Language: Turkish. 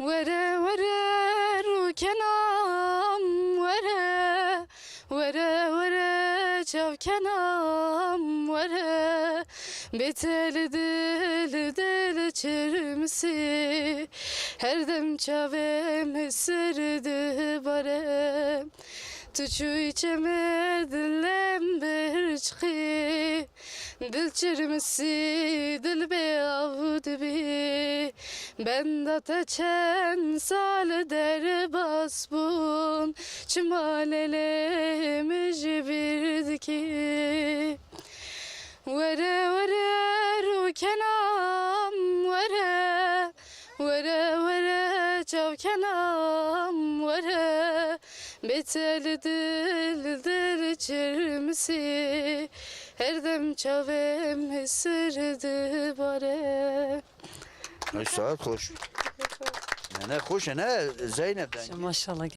وره وره رو کنام وره وره وره چاو کنام وره بتل دل دل çırmısı her dem çavem sırdı bare tuçu içemedilem bir çıkı dil çırmısı dil beyavud bi ben de teçen sal der basbun çimalele mecbirdi ki وره وره رو کنام وره وره وره چاو کنام وره بتل دل دل çırmısı her dem çavem sırdı bare. Saat hoş. Ne hoş ne Zeynep'ten. Maşallah.